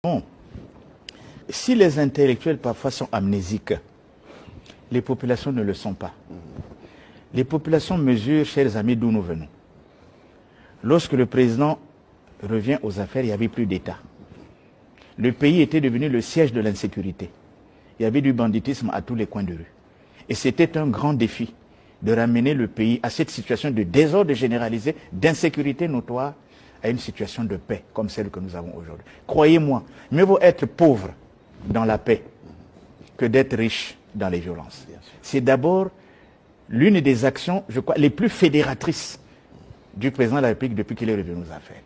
Bon, si les intellectuels parfois sont amnésiques, les populations ne le sont pas. Les populations mesurent, chers amis, d'où nous venons. Lorsque le président revient aux affaires, il n'y avait plus d'État. Le pays était devenu le siège de l'insécurité. Il y avait du banditisme à tous les coins de rue. Et c'était un grand défi de ramener le pays à cette situation de désordre généralisé, d'insécurité notoire, à une situation de paix comme celle que nous avons aujourd'hui. Croyez-moi, mieux vaut être pauvre dans la paix que d'être riche dans les violences. C'est d'abord l'une des actions, je crois, les plus fédératrices du président de la République depuis qu'il est revenu aux affaires.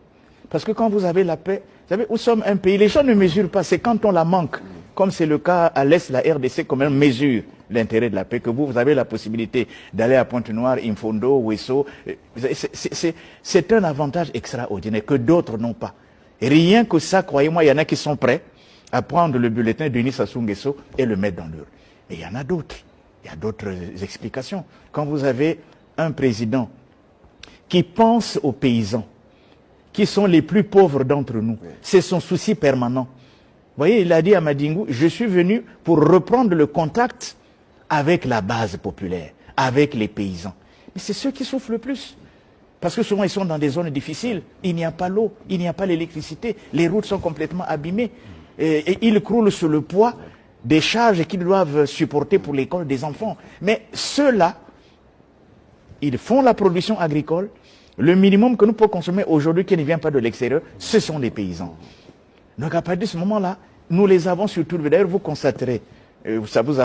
Parce que quand vous avez la paix, vous savez, nous sommes un pays, les gens ne mesurent pas, c'est quand on la manque, comme c'est le cas à l'Est, la RDC quand même mesure l'intérêt de la paix, que vous avez la possibilité d'aller à Pointe-Noire, Infondo, Ouesso. C'est un avantage extraordinaire que d'autres n'ont pas. Et rien que ça, croyez-moi, il y en a qui sont prêts à prendre le bulletin de Denis Sassou Nguesso et le mettre dans l'urne. Et il y en a d'autres. Il y a d'autres explications. Quand vous avez un président qui pense aux paysans, qui sont les plus pauvres d'entre nous, c'est son souci permanent. Vous voyez, il a dit à Madingou, je suis venu pour reprendre le contact avec la base populaire, avec les paysans. Mais c'est ceux qui souffrent le plus. Parce que souvent, ils sont dans des zones difficiles. Il n'y a pas l'eau, il n'y a pas l'électricité. Les routes sont complètement abîmées. Et ils croulent sous le poids des charges qu'ils doivent supporter pour l'école des enfants. Mais ceux-là, ils font la production agricole. Le minimum que nous pouvons consommer aujourd'hui qui ne vient pas de l'extérieur, ce sont les paysans. Donc à partir de ce moment-là, nous les avons sur tout le... D'ailleurs, vous constaterez, ça vous a...